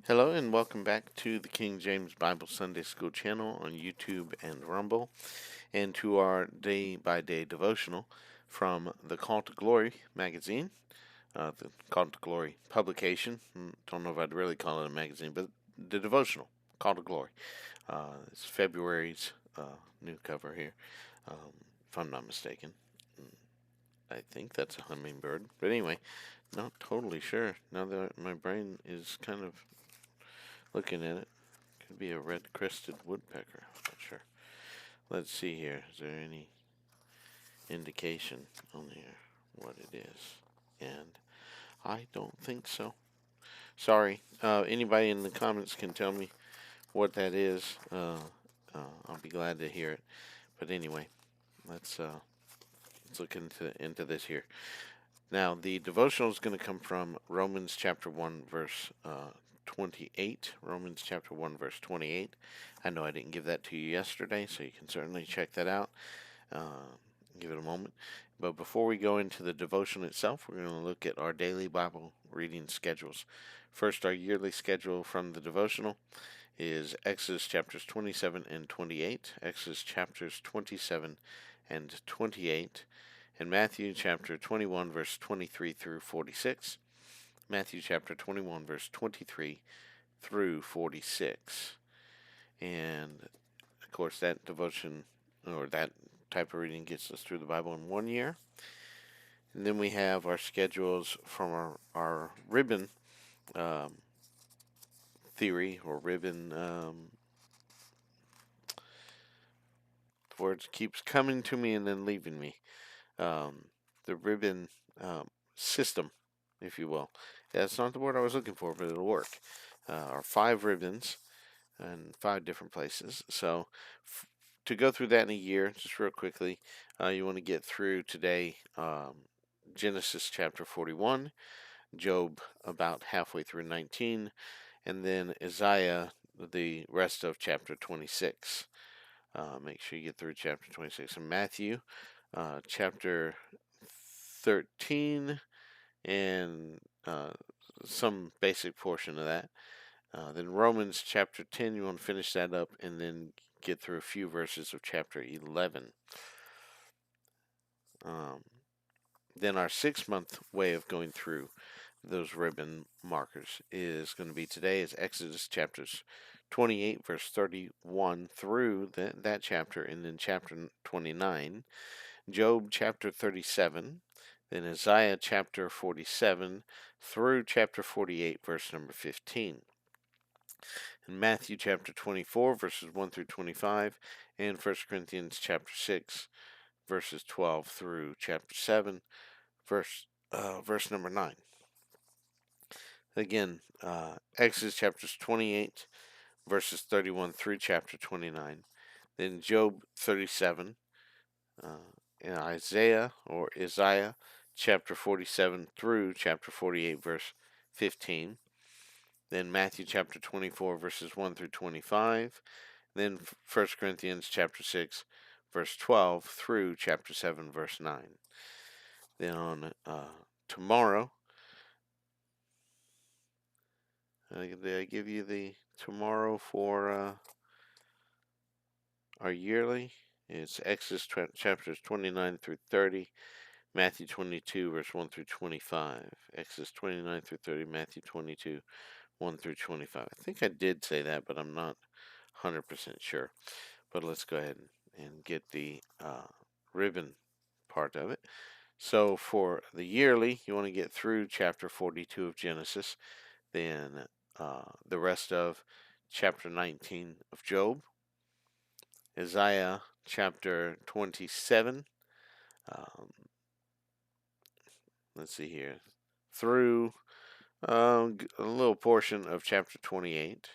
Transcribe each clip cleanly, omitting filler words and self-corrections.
Hello and welcome back to the King James Bible Sunday School channel on YouTube and Rumble, and to our day by day devotional from the Call to Glory magazine, the Call to Glory publication. Don't know if I'd really call it a magazine, but the devotional, Call to Glory. It's February's new cover here, um, if I'm not mistaken. I think that's a hummingbird, but anyway, not totally sure. Now that my brain is kind of looking at it. Could be a red-crested woodpecker. I'm not sure. Let's see here. Is there any indication on here what it is? And I don't think so. Sorry. Anybody in the comments can tell me what that is. I'll be glad to hear it. But anyway, let's look into this here. Now, the devotional is going to come from Romans chapter 1, verse 28. Romans chapter 1, verse 28. I know I didn't give that to you yesterday, so you can certainly check that out. Give it a moment. But before we go into the devotion itself, we're going to look at our daily Bible reading schedules. First, our yearly schedule from the devotional is Exodus chapters 27 and 28, Exodus chapters 27 and 28, and Matthew chapter 21, verse 23 through 46, Matthew chapter 21, verse 23 through 46. And of course, that devotion or that type of reading gets us through the Bible in 1 year. And then we have our schedules from our ribbon theory or ribbon. The words keeps coming to me and then leaving me. The ribbon system, if you will. That's not the word I was looking for, but it'll work. Are 5 ribbons in 5 different places. So to go through that in a year, just real quickly, you want to get through today Genesis chapter 41, Job about halfway through 19, and then Isaiah the rest of chapter 26. Make sure you get through chapter 26. And Matthew chapter 13 and some basic portion of that. Then Romans chapter 10, you want to finish that up and then get through a few verses of chapter 11. Then our 6-month way of going through those ribbon markers is going to be today is Exodus chapters 28 verse 31 through that chapter, and then chapter 29, Job chapter 37, then Isaiah chapter 47 through chapter 48 verse number 15. In Matthew chapter 24 verses 1 through 25, and 1 Corinthians chapter 6 verses 12 through chapter 7 verse number 9. Again, Exodus chapters 28 verses 31 through chapter 29, then Job 37, and Isaiah chapter 47 through chapter 48 verse 15, then Matthew chapter 24 verses 1 through 25, then 1 Corinthians chapter 6 verse 12 through chapter 7 verse 9. Then on tomorrow, did I give you the tomorrow for our yearly? It's Exodus chapters 29 through 30, Matthew 22 verse 1 through 25, Exodus 29 through 30, Matthew 22 1 through 25. I think I did say that, but I'm not 100% sure. But let's go ahead and get the ribbon part of it. So for the yearly, you want to get through chapter 42 of Genesis, then the rest of chapter 19 of Job, Isaiah chapter 27, let's see here, through a little portion of chapter 28,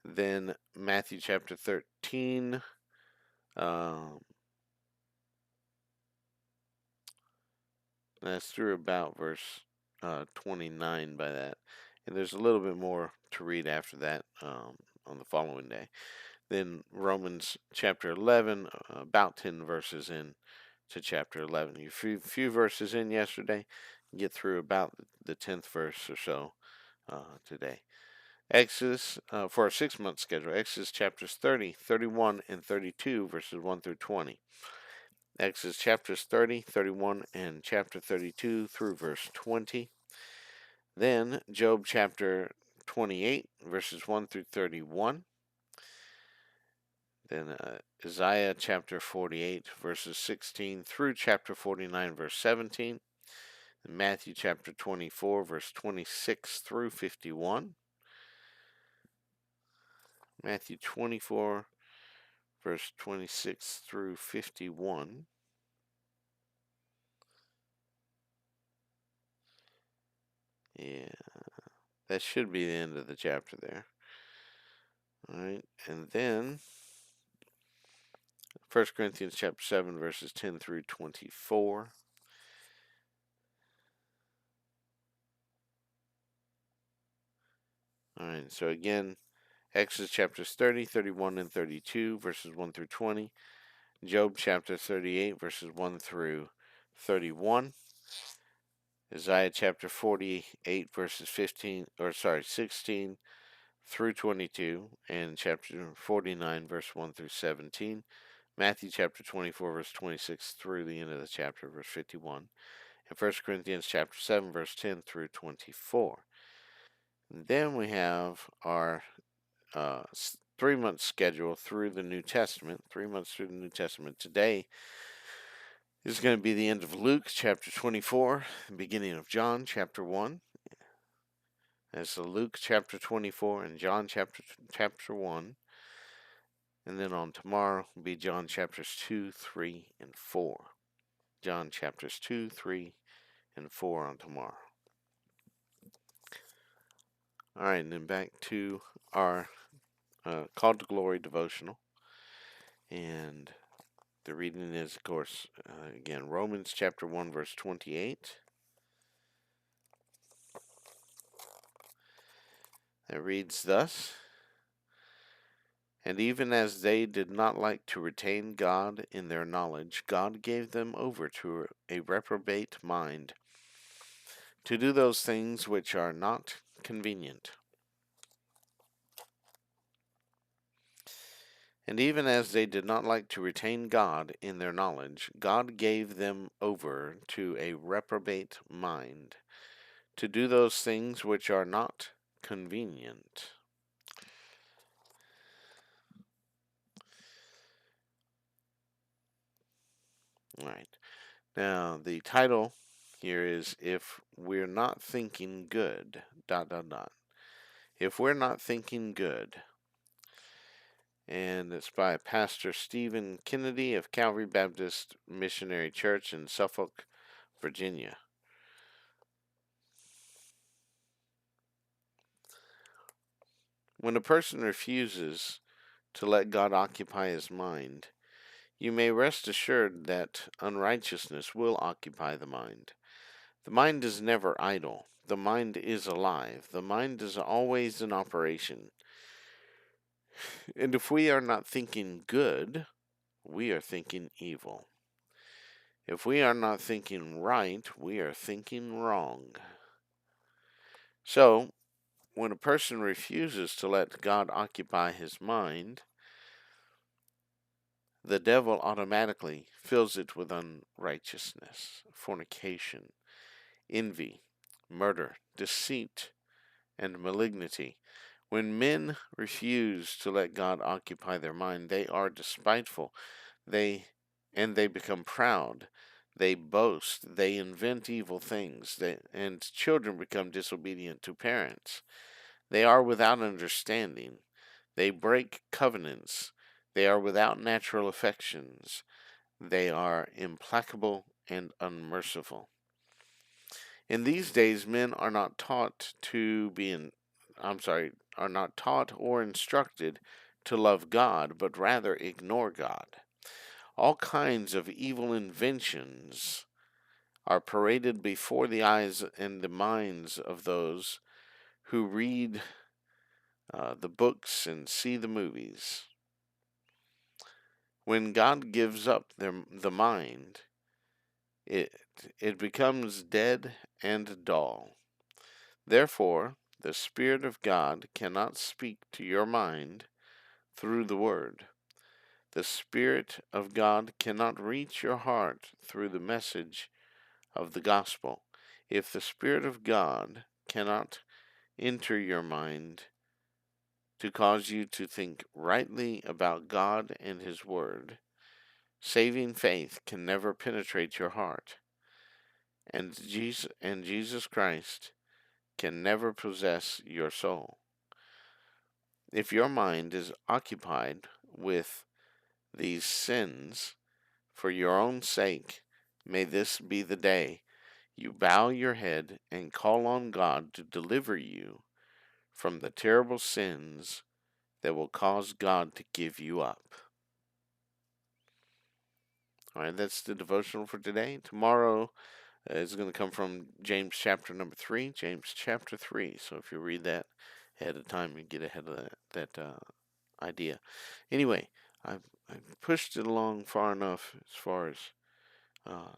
then Matthew chapter 13, that's through about verse 29 by that. And there's a little bit more to read after that on the following day. Then Romans chapter 11, about 10 verses in to chapter 11. You few verses in yesterday, get through about the 10th verse or so today. Exodus, for our 6 month schedule, Exodus chapters 30, 31, and 32, verses 1 through 20. Exodus chapters 30, 31, and chapter 32 through verse 20. Then Job chapter 28, verses 1 through 31. Then Isaiah chapter 48, verses 16 through chapter 49, verse 17. And Matthew chapter 24, verse 26 through 51. Matthew 24, verse 26 through 51. Yeah, that should be the end of the chapter there. All right, and then 1 Corinthians chapter 7, verses 10 through 24. All right, so again, Exodus chapters 30, 31, and 32, verses 1 through 20. Job chapter 38, verses 1 through 31. Isaiah chapter 48, verses 16 through 22, and chapter 49, verse 1 through 17. Matthew chapter 24, verse 26 through the end of the chapter, verse 51. And 1 Corinthians chapter 7, verse 10 through 24. And then we have our 3 month schedule through the New Testament. 3 months through the New Testament. Today is going to be the end of Luke chapter 24, the beginning of John chapter 1. That's Luke chapter 24 and John chapter 1. And then on tomorrow will be John chapters 2, 3, and 4. John chapters 2, 3, and 4 on tomorrow. All right, and then back to our Call to Glory devotional. And the reading is, of course, again, Romans chapter 1, verse 28. It reads thus: And even as they did not like to retain God in their knowledge, God gave them over to a reprobate mind, to do those things which are not convenient. And even as they did not like to retain God in their knowledge, God gave them over to a reprobate mind, to do those things which are not convenient. All right. Now, the title here is If We're Not Thinking Good, ... If We're Not Thinking Good. And it's by Pastor Stephen Kennedy of Calvary Baptist Missionary Church in Suffolk, Virginia. When a person refuses to let God occupy his mind, you may rest assured that unrighteousness will occupy the mind. The mind is never idle. The mind is alive. The mind is always in operation. And if we are not thinking good, we are thinking evil. If we are not thinking right, we are thinking wrong. So, when a person refuses to let God occupy his mind, the devil automatically fills it with unrighteousness, fornication, envy, murder, deceit, and malignity. When men refuse to let God occupy their mind, they are despiteful. They become proud. They boast. They invent evil things. And children become disobedient to parents. They are without understanding. They break covenants. They are without natural affections. They are implacable and unmerciful. In these days, men are not taught are not taught or instructed to love God, but rather ignore God. All kinds of evil inventions are paraded before the eyes and the minds of those who read the books and see the movies. When God gives up the mind, it becomes dead and dull. Therefore, The Spirit of God cannot speak to your mind through the Word. The Spirit of God cannot reach your heart through the message of the gospel. If the Spirit of God cannot enter your mind to cause you to think rightly about God and His Word, saving faith can never penetrate your heart, and Jesus Christ can never possess your soul. If your mind is occupied with these sins for your own sake, may this be the day you bow your head and call on God to deliver you from the terrible sins that will cause God to give you up. All right, that's the devotional for today. Tomorrow is going to come from James chapter number 3. James chapter 3. So if you read that ahead of time, you get ahead of that idea. Anyway, I've pushed it along far enough as far as uh,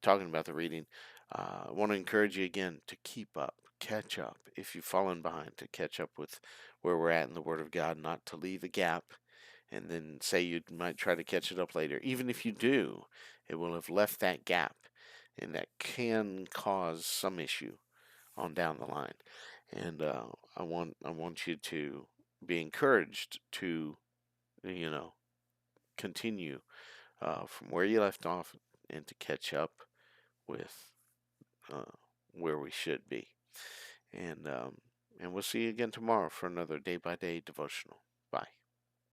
talking about the reading. I want to encourage you again to keep up, catch up. If you've fallen behind, to catch up with where we're at in the Word of God, not to leave a gap and then say you might try to catch it up later. Even if you do, it will have left that gap, and that can cause some issue on down the line. And I want you to be encouraged to, you know, continue from where you left off and to catch up with uh, where we should be. And we'll see you again tomorrow for another day by day devotional.